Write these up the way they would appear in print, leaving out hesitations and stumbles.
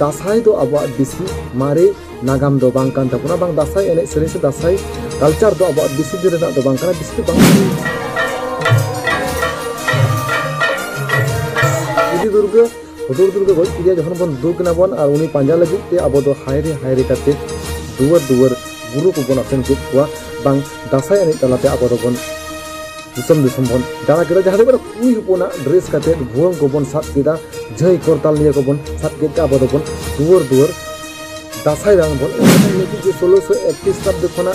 दासाई दो अब बिसी मारे नागाम दो बांग कान ताबोना बांग दासाई एने सेरें से दासाई कल्चर दो अब बिसी दिन रेना दो बांग काना बिसी दो बांग देवी दुर्गा हुदुर दुर्गा गज किया जखन बन दुक ना बन और उनी पांजा लगित ते अब दो हायरे काते दुवर दुवर बुरु को बन आसेन केत कुआ बांग दासाई एने तलाते अब दो बन दिसम बन दाना केदा जहां दो कुई होना ड्रेस काते भुवं को बन सात केदा जय करताल लिया को बन सात केत अब दो बन दुवर दुवर दासाई रंग बन जे 1631 शब्द खना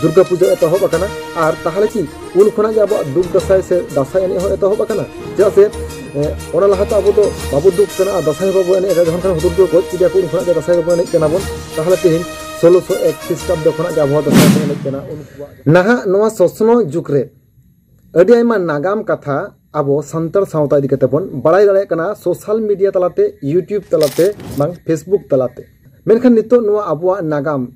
दुर्गा पूजा एतहब आकाना और ताहले कि उन खना के अब दुख दासाई से दासाई एने हो एतहब आकाना जे से ओना लहाते अब दो बाबू दुख कना दासाई बाबू एने जखन खन हुदुर दुर्गा गज किया को उन खना के दासाई बाबू एने कना बन ताहले तेहिन 1631 शब्द खना के अब दासाई एने कना उन नाहा नवा ससनो जुग रे अडी आयमा नागाम कथा अब संतर सावता इदी कते बन बड़ाई दाड़े कना सोशल मीडिया तलाते यूट्यूब तलाते बांग फेसबुक तलाते मेनखान नितो नवा अबुआ नागाम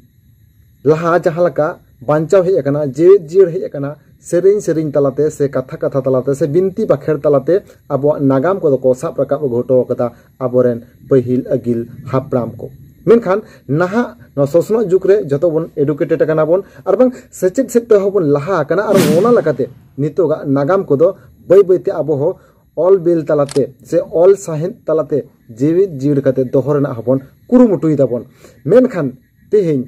लहा जहालका बांचाव हे एकना जीर हे एकना सेरें तलाते से कथा तलाते से बिनती बाखेर तलाते अबुआ नागाम को को साब रकाब घटो कदा अबोरेन पहिल अगिल हाप्राम को मेनखान नाहा न सोसनो जुग रे जतो बन एडुकेटेड कना बन और बांग सेचेद सेते होबन लहा कना और ओना लकाते नितोगा नागाम को दो बै बैते अब हो ऑल बिल तलाते से ऑल साहिन तलाते जीवित जीव कते दोहरना हबन कुरुमुटुई दाबन मेनखान तेहिन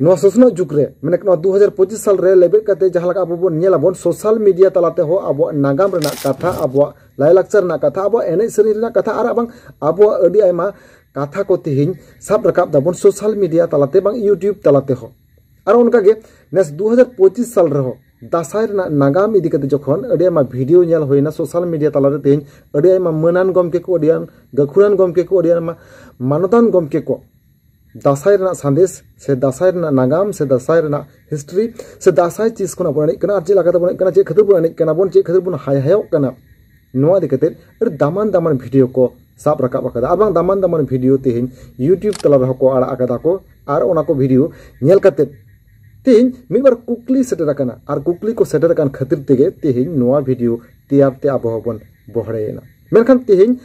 नो सोसनो जुग रे माने 2025 साल रे लेबे कते जहां लगा अब बन नेलाबन सोशल मीडिया तलाते हो अब नागाम रेना कथा अब लाइलाक्चर ना कथा अब एने सेरी रेना कथा और बांग अब अडी आयमा कथा को तेहिन साब रकाब दाबन सोशल मीडिया तलाते बांग यूट्यूब तलाते हो और उनका गे नेस 2025 साल रे हो दासाई नागाम इदी कते जखन अडी आयमा वीडियो नेल होइना सोशल मीडिया तलाते तेहिन अडी आयमा मनान गमके को अडियान गखुरान गमके को अडियान मानतान गमके को दासाई संदेश से दासाई नागाम से दासाई हिस्ट्री से दासाई चीज को बना चे लगा बना चे खातिर बना बन चे खातिर बन हाय नोआ दिकते दामान दामान वीडियो को साब रकाब आकादा और दामान दामान वीडियो तेहिन यूट्यूब तला रह को आड़ा आकादा को और ओना को वीडियो नेल कते तेहिन मिबार कुकली सेटर आकाना और कुकली को सेटर आकान खातिर तेगे तेहिन नोआ वीडियो तैयार ते अब हबन बहरेना मेनखान तेहिन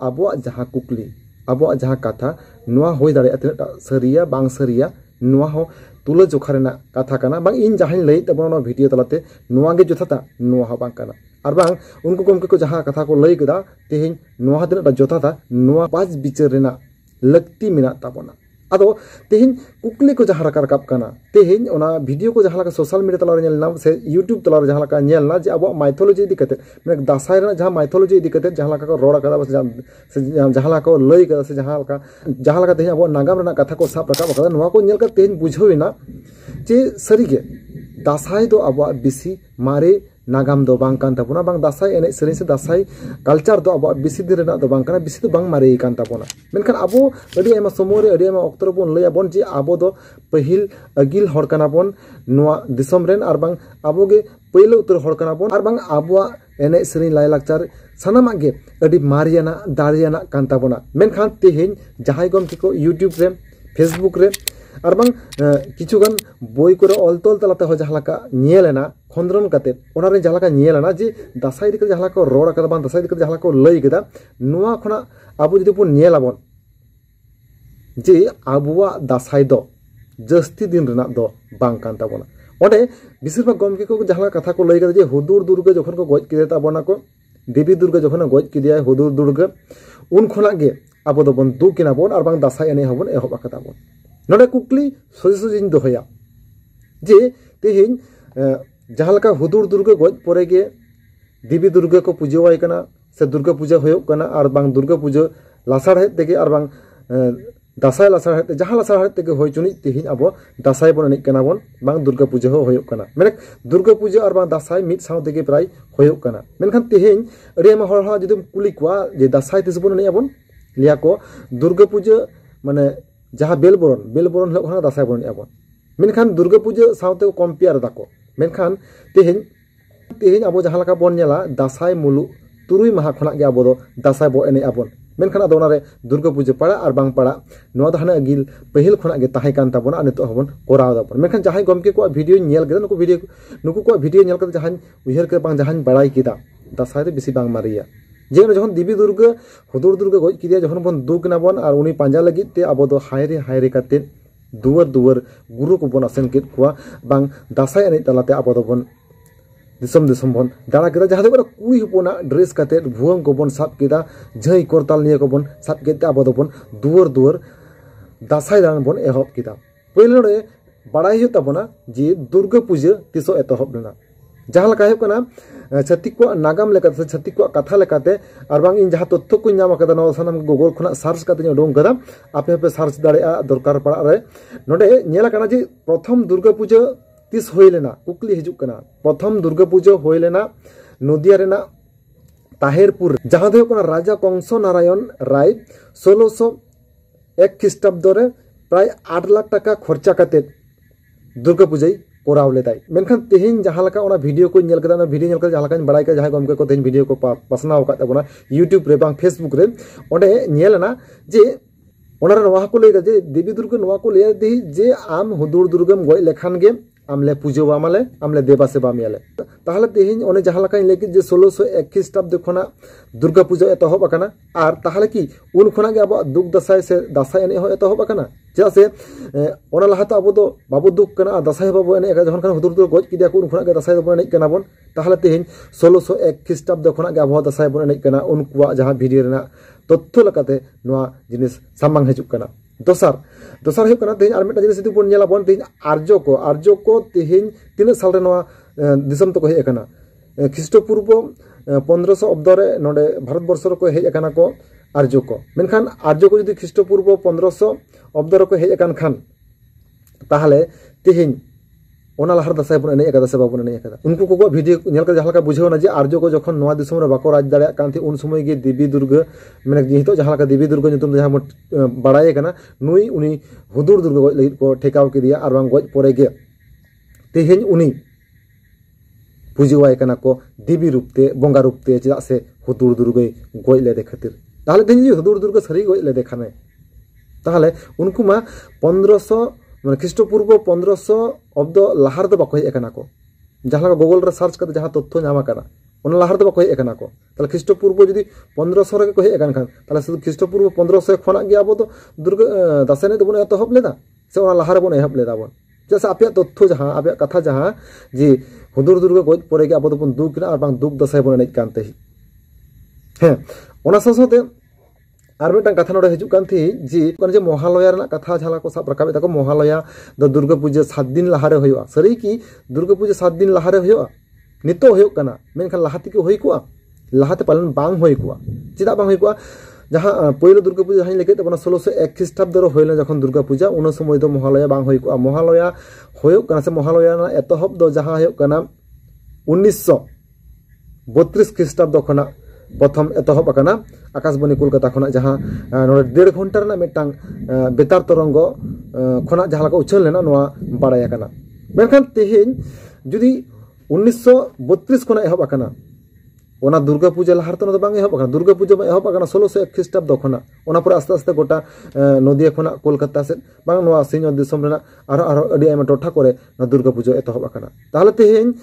आबो जहां कुकली आबो जहां कथा नोआ होय दाड़े अतनेटा सरिया बांग सरिया नोआ हो तुला जोखा रेना कथा काना बांग इन जहां लई तबनो वीडियो तलाते नोआ गे जोथाता नोआ हो बांग काना और बांग उनको गमके को जहां कथा को लई गदा तेहिन नोआ तनेटा जोथाता नोआ पांच बिचार रेना लक्ति मेना ताबोना आदो तेहिन कुकली को जहां रकाब काना तेहिन ओना वीडियो को जहां लका सोशल मीडिया तला नेलना से यूट्यूब तला जहां लका नेलना जे अब माइथोलॉजी इदी कते माने दासाई रेना जहां माइथोलॉजी इदी कते जहां लका को रोड़ा कदा बस जहां लका को लई कदा से जहां लका तेहिन अब नागाम रेना कथा को साब रकाब कदा नोआ को नेल का तेहिन बुझोइना जे सरीगे दासाई दो अब बिसी मारे नागाम दो बांग कान ताबोना बांग दासाई एने सेरें से दासाई कल्चर दो अब बिसी दिन रेना दो बांग काना बिसी दो बांग मारे कान ताबोना मेनखान अबो अडी आयमा समय रे अडी आयमा अक्तर बोन लया बोन जे अबो दो पहिल अगिल हर काना बोन नोआ दिसम रेन और बांग अबो गे पहिलो उतर हर काना बोन और बांग अबो एने सेरें लाइलाक्चर सानामा गे अडी मारियाना दारियाना कान ताबोना मेनखान तेहिन जहाय गम को यूट्यूब रे फेसबुक रे और बांग किछुगान बई करे अलतल तलाते हो जहालका नेलेना खंद्रन काते ओना रे जहालका नेलेना जे दासाई दिक जहालका रोड कदा बांग दासाई दिक जहालका लई गदा नोआ खना आबो जदि पुन नेलाबन जे आबुआ दासाई दो जस्ती दिन रेना दो बांग कान ताबोना ओडे बिसिर भाग गमके को जहालका कथा को लई गदा जे हुदुर दुर्गा जखन को गज किदे ताबोना को देवी दुर्गा जखन गज किदिया हुदुर दुर्गा उन खना गे आबो दो बन दु किना बोन और बांग दासाई एने हबन एहब आकादा बोन नोडे कुकली सोजिन दोहया जे तेहिन जहां लका हुदुर दुर्गा गज परे गे देवी दुर्गा को पूजवाय कना से दुर्गा पूजा होयो कना और बांग दुर्गा पूजा लासार हेत तेगे और बांग दासाई लासार हेत जहां लासार हेत तेगे होय चुनी तेहिन अब दासाई बन एनिक कना बोन बांग दुर्गा पूजा होयो कना माने दुर्गा पूजा और बांग दासाई मिद साव तेगे प्राय होयो कना मेनखान तेहिन अरे मा हर हा जदि कुली क्वा जे दासाई तिस बन एनिया बोन लिया को दुर्गा पूजा माने जहां बेलबरन होना दासाई बन एबन मेनखान दुर्गा पूजा सावते कम्पेयर दाको मेनखान तेहिन अब जहां लका बन नेला दासाई मुलु तुरुई माहा खना गे अब दो दासाई बो एने आबन मेनखान आदो ओनारे दुर्गा पूजा पड़ा और बांग पड़ा नोआ द हाना अगिल पहिल खना गे ताहे कान ताबन आ नितो हबन कोराव दाबन मेनखान जहां गमके को वीडियो नेल गेदा नुकु को वीडियो नेल के जहां उहर के बांग जहां बड़ाई किदा दासाई रे बिसी बांग मारिया जे जखन देवी दुर्गा हुदुर दुर्गा गज किदिया जखन बन दुक नाबन और उनी पांजा लगित ते आबो दो हायरे काते दुवर दुवर गुरु को बन आसेन केद कुआ बांग दासाय एनेज तालाते आबो दो बन दिसम दिसम बन दाड़ा केदा जहां दो कुड़ी हपना ड्रेस काते भुवंग को बन साब केदा झई करताल निये को बन साब केते आबो दो बन दुवर दुवर दासाय दान बन एहब केदा पहिले रे बाड़ाई हुई ताबना जे दुर्गा पूजा तिसो एतहब लेना जहां लका हुई कना छत्तीक को नागाम लेकाते से छत्तीक को कथा लेकाते और बांग इन जहां तथ्य को नाम कदा न सानाम गूगल खुना सार्च काते उडोंग कदा आपे आपे सार्च दाड़ेआ दरकार पड़ा रे नोडे नेला कना जे प्रथम दुर्गा पूजा तिस होई लेना कुकली हिजुक कना प्रथम दुर्गा पूजा होई लेना नदिया रेना ताहेरपुर जहां दो कना राजा कंस नारायण राय 1601 ख्रीष्टाब्द रे प्राय 8 लाख टाका खर्चा काते दुर्गा पूजा कोराव लेदाय मेनखान तेहिन जहां लका ओना वीडियो को नेल कदा वीडियो नेल कदा जहां लका बड़ाई का जहां गमके को तेहिन वीडियो को पासनाव का तबना यूट्यूब रे बांग फेसबुक रे ओडे नेलना जे ओनारे नवा को लेगा जे देवी दुर्गा नवा को ले दी जे आम हुदुर दुर्गम गय लेखान गे आमले पूजोवा माले आमले देवा सेवा मियाले ताहले तेहिन ओने जहां लका लेके जे 1601 ख्रीष्टाब्द खना दुर्गा पूजा एतहब आकना आर ताहले की उन खना गे अब दुख दसाय से दासाय एने हो एतहब आकना चेदा से ओना लहाते अब दो बाबू दुख कना दासाय बाबू एने जखन खान हुदुर दुर्गा गज किदिया को उन खना गे दासाय बन एने कना बन ताहले तेहिन 1601 ख्रीष्टाब्द खना गे अब दासाय बन एने कना उनकुआ जहां वीडियो रेना तथ्य लकाते नवा जिनिस सामांग हिजुक कना दोसार हो कना तेहिन आर मेटा जिनिस बन नेला बन तेहिन आर्य को तेहिन तीन साल रे नवा दिसम तो को हेज कना ख्रीष्टपूर्व 1500 अब्द रे नोडे भारत वर्ष रे को हेज कना को आर्य को मेनखान आर्य को जदि ख्रीष्टपूर्व 1500 अब्द रे को हेज कन खान ताहले तेहिन ओना लहर दासाय बन एने एकदा से बाबन एने एकदा उनको को वीडियो नेल का जहां का बुझेवना जे आर्य को जखन नवा दिसम रे बाको राज दाड़े कान थी उन समय गे देवी दुर्गा माने जेहितो जहां का देवी दुर्गा नितुम जहां बाड़ाय कना नुई उनी हुदुर दुर्गा गज लगित को ठेकाव के दिया और बांग गज परे गे तेहिन उनी पूजवाय कना को देवी रूपते बंगा रूपते चेदा से हुदुर दुर्गा गज ले दे खातिर ताहले तेहिन हुदुर दुर्गा सरी गज ले देखाने ताहले उनको मा 1500 माने ख्रीष्टपूर्व 1500 अब्द लाहार दो बाको हेज कना को जहां गूगल रे सर्च करते जहां तथ्य नामा कना ओना लाहार दो बाको हेज कना को ताले ख्रीष्टपूर्व जदि 1500 रे को हेज कन खान ताले शुद्ध ख्रीष्टपूर्व 1500 खना गे अब तो दुर्गा दासाय ने दबन एतहब लेदा से ओना लाहार बन एहब लेदा बन जैसे आपे तथ्य जहां आपे कथा जहां जे हुदुर दुर्गा गज परे गे अब तो बन दुक ना और बांग दुक दासाय बन एनेज कानते हे ओना साथे और मिटन कथा नोडे हिजुक कान थी जी जे महालया रना कथा झाला को साब रकाबे ताको महालया द दुर्गा पूजा 7 दिन लहारे होया सरी की दुर्गा पूजा 7 दिन लहारे होया नितो होयो कना मेनखान लहाती के होई कुआ लहाते पालन बांग होई कुआ चिदा बांग होई कुआ जहां पहिलो दुर्गा पूजा हाई लेके तबना 1601 ख्रीष्टाब्द रो होइला जखन दुर्गा पूजा उन समय दो महालया बांग होई कुआ महालया होयो कना से महालया ना एतहब दो जहां होयो कना 1932 ख्रीष्टाब्द खना प्रथम एतहब आकना आकाशबाणी कोलकाता खना जहां 1.5 घंटा रना मेटांग बेतार तरंग खना जहां को उछल लेना नोआ बाड़ाय आकना मेनखान तेहिन जुदी 1932 खना एहब आकना ओना दुर्गा पूजा लहार तो बांग एहब आकना दुर्गा पूजा एहब आकना 1601 ख्रीष्टाब्द खना ओना पर आस्ते आस्ते गोटा नदिया खना कोलकाता से बांग नोआ सिंह दिसम रेना आरो अडी आयमा टोठा करे दुर्गा पूजा एतहब आकना ताहले तेहिन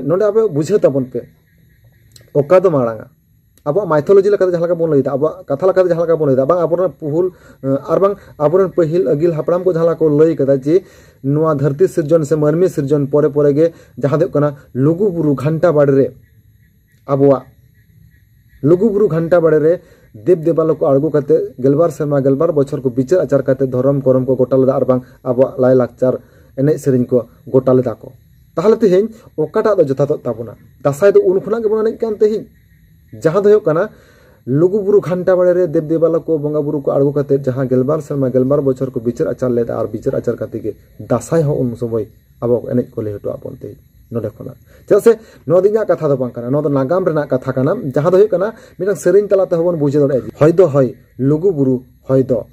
नोडे आपे बुझे ताबन पे ओका दो मारांगा अब माइथोलॉजी लगा जहां का बोन लईदा अब कथा लगा जहां का बोन लईदा बांग आबोरन पुहुल आर बांग आबोरन पहिल अगिल हापड़ाम को जहां को लई कदा जे नोआ धरती सिरजन से मरमी सिरजन परे परे गे जहां दे कना लुगु बुरु घंटा बाड़े रे आबोआ लुगु बुरु घंटा बाड़े रे देव देवालो को आड़गो करते गेलबार सेमा गेलबार बछर को बिचार आचार करते धर्म करम को गोटा लेदा आर बांग आबोआ लाय लाकचार एने सेरिन को गोटा लेदा को ताहले तेहिन ओकाटा दो जथा ताबोना दासाय दो उन खुना के बन एनेज कान तेहिन जहां दो कना लुगु बुरु घंटा बाड़े रे देव देवाला को बंगा बुरु को आड़गो करते जहां गेलबार सेमा गेलबार बछर को बिचार आचार लेदा और बिचार आचार करते के दासाय हो उन समय अब एनेज को ले हटो आपनते नोडे खना जैसे नो दिना कथा दो बांग कना नो दो नागाम रेना कथा कना जहां दो कना मिटन सेरिन तलाते होबन बुझे दड़े हय दो हय लुगु बुरु हय दो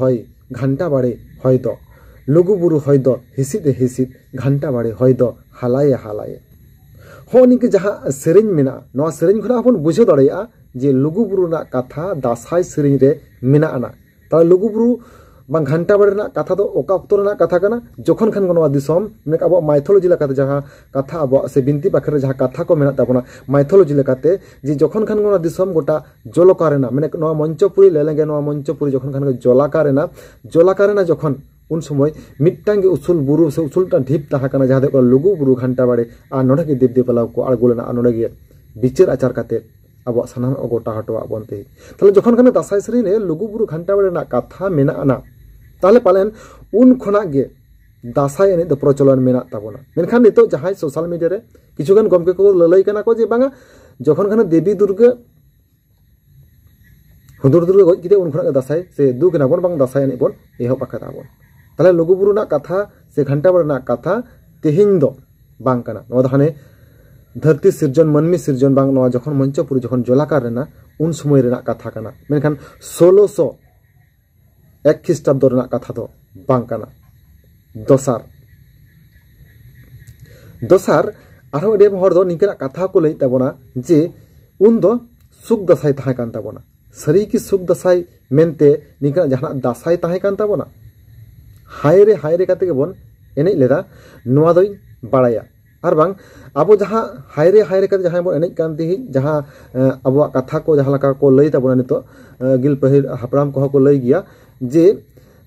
हय घंटा बाड़े हय दो लुगु बुरु हय दो हिसित हिसित घंटा बाड़े हय दो हालाये हालाये होनी के जहां सेरिन मेना नोआ सेरिन खना अपन बुझे दड़ेया जे लुगु बुरु ना कथा दासाय सेरिन रे मेना आना ता लुगु बुरु bang घंटा बड़े ना कथा दो ओका अक्तो ना कथा कना जखन खान गनवा दिसम मेक अब माइथोलॉजी लेकाते जहां कथा अब से बिनती पाखरे जहां कथा को मेना ताबना माइथोलॉजी लेकाते जे जखन खान गनवा दिसम गोटा जलकारेना माने नवा मंचपुरी लेलेंगे नवा मंचपुरी जखन खान जलाकारेना जखन उन समय मिट्टांगे उसूल बुरु से उसूलटा ढीप ताहाकना जहां दे लुगु बुरु घंटा बड़े आ नोडे के देव देवला को आगुलेना आ नोडे गे बिचार आचार काते अब सानाम गोटा हटवा बनते ताले जखन खान दासाई सरी ने लुगु बुरु घंटा बड़े ना कथा मेना आना ताले पालेन उन खना गे दासाई एने द प्रचलन मेना ताबोना मेनखान नितो जहां सोशल मीडिया रे किछुगान गमके को ललई कना को जे बांगा जखन खान देवी दुर्गा हुदुर दुर्गा गज किते उन खना दासाई से दुख ना बन बांग दासाई एने बन एहो पाखा ताबोन ताले लुगु बुरु ना कथा से घंटा बड़े ना कथा तेहिन दो बांग कना नो द हाने धरती सिरजन मनमी सिरजन बांग नो जखन मंचपुरी जखन जलाकार रेना उन समय रेना कथा कना मेनखान 1601 ख्रीष्टाब्द रेना कथा दो बांग कना दोसार आरो एडे हर दो निकरा कथा को लई ताबोना जे उन दो सुख दसाई ताहे कान ताबोना सरी की सुख दसाई मेनते निकरा जहां दसाई ताहे कान ताबोना हायरे काते के बोन एने लेदा नोआ दोई बाड़ाया और बांग अब जहां हायरे काते जहां बो एने कान ती जहां अब कथा को जहां लका को लई ताबोना नितो गिल पहिल हापराम को लई गिया जे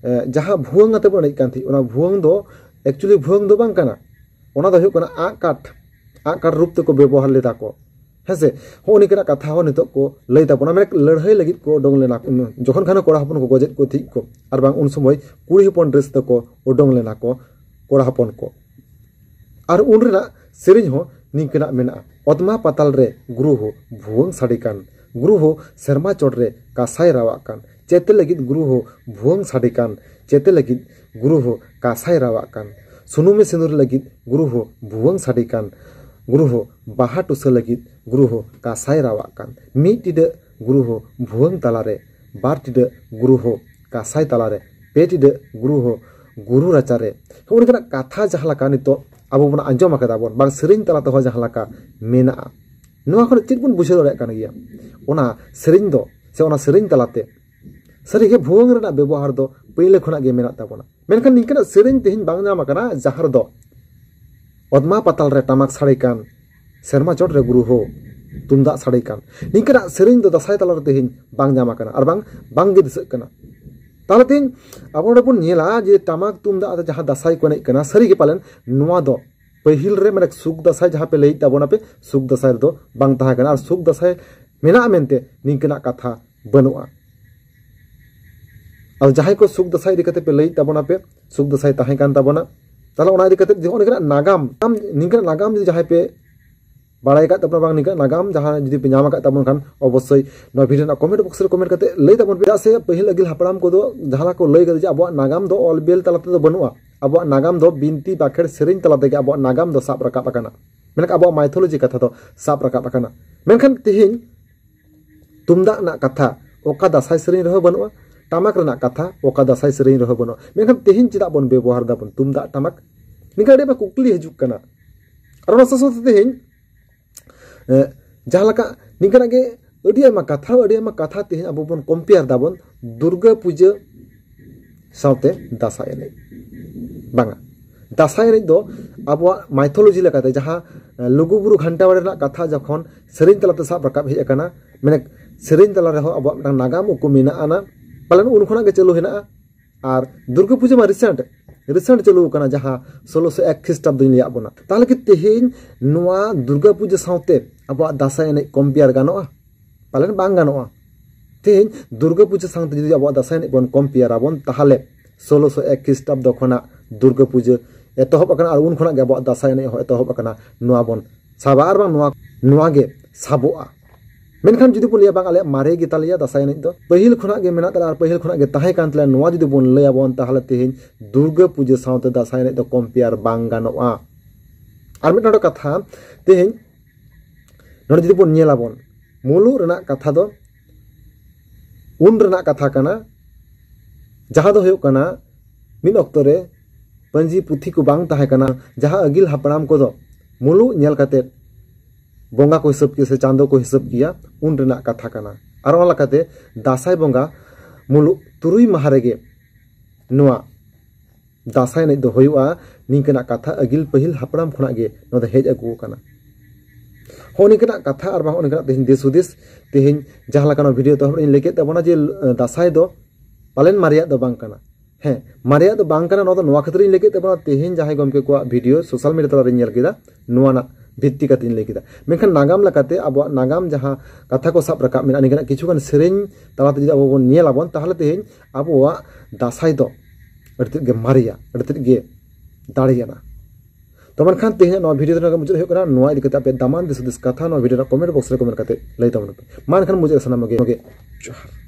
जहां भुवंग आते बो एने कान थी ओना भुवंग दो एक्चुअली भुवंग दो बांग काना ओना दो हुकना आ काट रूप ते को व्यवहार लेदा को हेसे हो निकरा कथा हो नितो को लई ताबोना माने लड़ाई लगित को डोंग लेना जखन खान कोड़ा हपन को गजेत को ठीक को और बांग उन समय कुड़ी हपन ड्रेस ते को ओडोंग लेना को कोड़ा हपन को और उन रेना सेरिन हो निकना मेना अदमा पाताल रे गुरु हो भुवंग साडिकान गुरु हो शर्मा चोट रे कासाई रावाकान चेते लगित गुरु हो भुवंग साडिकान चेते लगित गुरु हो कासाई रावाकान सुनुमे सिंदूर लगित गुरु हो भुवंग साडिकान गुरु हो बाहा टुसा लगित गुरु हो कासाई रावाकान मी टिडे गुरु हो भुवंग तालारे बार टिडे गुरु हो कासाई तालारे पे टिडे गुरु हो गुरु राचारे उनका कथा जहां लका नितो अब बन आंजम आकदा बन बांग सेरिन तलाते हो जहां लका मेना नोआ खन चित बन बुझे दरे कान गिया ओना सेरिन दो से ओना सेरिन तलाते सरी के भुवंग रेना व्यवहार दो पहिले खना गे मेना ताबोना मेनखान निकना सेरिन तेहिन बांग नाम आकना जहार दो अदमा पाताल रे टामाक साड़े कान शर्मा चोट रे गुरु हो तुमदा साड़े कान निकना सेरिन दो दसाई तलार तेहिन बांग नाम आकना और बांग गे दिसक कना ताले तेहिन अब बन नेला जे टामाक तुमदा जहां दसाई को कना सरी के पालन नोआ दो पहिल रे माने सुख दसाई जहां पे लई ताबोना पे सुख दसाई दो बांग ताहा कना और सुख दसाई मेना मेनते निकना कथा बनुआ और जहां को सुख दसाई दिकते पे लई ताबोना पे सुख दसाई ताहे कान ताबोना ताला ओना दिकते ओनकना नागाम निकना नागाम जहां पे बाड़ाई का तबना बांग निका नागाम जहां जदि पे नाम का तबन खान अवश्य न वीडियो ना कमेंट बॉक्स रे कमेंट करते लई तबन पे से पहिल अगिल हापराम को दो जहां को लई गदे अब नागाम दो ऑल बेल तलाते दो बनुआ अब नागाम दो बिनती बाखेड़ सेरिन तलाते के अब नागाम दो साब रकाब आकना मेनका अब माइथोलॉजी कथा दो साब रकाब आकना मेनखान तेहिन तुमदा ना कथा ओका दसाई सेरिन रह बनुआ टामाक रना कथा ओका दसाई सेरिन रह बनुआ मेनखान तेहिन चिदा बन व्यवहार दाबन तुमदा टामाक निका दे कुकली हजुक कना और ना ससो तेहिन जहां लका निकना गे अडी कथा तेहिन अब बन कंपेयर दाबन दुर्गा पूजा साउते दासाई एने बांगा दासाई एने दो अब माइथोलॉजी लेकाते जहां लुगुबुरु घंटा बड़े कथा जखन सेरिन तलाते साब रकाब हे एकना माने सेरिन तला रहो अब नागाम को मेना आना पालन उन खना गे चलो हेना और दुर्गा पूजा मा रिसेंट चलो कना जहां 1601 ख्रीष्टाब्द लिया बना ताले कि तेहिन नोआ दुर्गा पूजा साउते अब दासाई एने कंपेयर गानोआ पालन बांग गानोआ तेहिन दुर्गा पूजा साउते जदि अब दासाई एने बन कंपेयर आबन ताहले 1601 ख्रीष्टाब्द खना दुर्गा पूजा एतहब अकना और उन खना गे अब दासाई एने एतहब अकना नोआ बन साबार बांग नोआ गे साबोआ मेनखान जुदी बन लिया बांग आले मारे गे तालिया दासाई एने दो पहिल खना गे मेना ताला पहिल खना गे ताहे कान तले नोआ जुदी बन लया बन ताहले तेहिन दुर्गा पूजा साउते दासाई एने दो कंपेयर बांग गानोआ और मिटना कथा तेहिन नोड जुदी बन नेला बन मुलु रेना कथा दो उन रेना कथा कना जहां दो हुयो कना मिन अक्तो रे पंजी पुथी को बांग ताहे कना जहां अगिल हापराम को दो मुलु नेल काते बोंगा को हिसाब किया से चांदो को हिसाब किया उन रेना कथा कना और ओला काते दासाई बोंगा मुलु तुरुई माह रेगे नुआ दासाय एनेज दो होयुआ निंकना कथा अगिल पहिल हापड़ाम खुना गे नोदा हेज अगु काना हो निंकना कथा आर बाहो निंकना तेहिन देश उदेश तेहिन जहां लकानो वीडियो तो हमरे लेके तबना जे दासाय दो पालन मारिया दो बांग काना हें मारिया दो बांग काना नोदा नोआ खतरिन लेके तबना तेहिन जहां गमके को वीडियो सोशल मीडिया तला नेल केदा नुआना भित्ति कतिन लेकिदा मेनखान नागाम लकाते अब नागाम जहां कथा को साब रकाब मेना निंकना किछुगान सेरेन तलाते जदि अब बन नेल आबन ताहले तेहिन अबवा दासाय दो अड़ते गे मारिया अड़ते गे दाड़ियाना तो मनखान तेहे नो वीडियो रे मुझे हो करा नो इदि कते आपे दामान दिस कथा नो वीडियो कमेंट बॉक्स रे कमेंट कते लई तमन मनखान मुझे सनाम गे जोहार।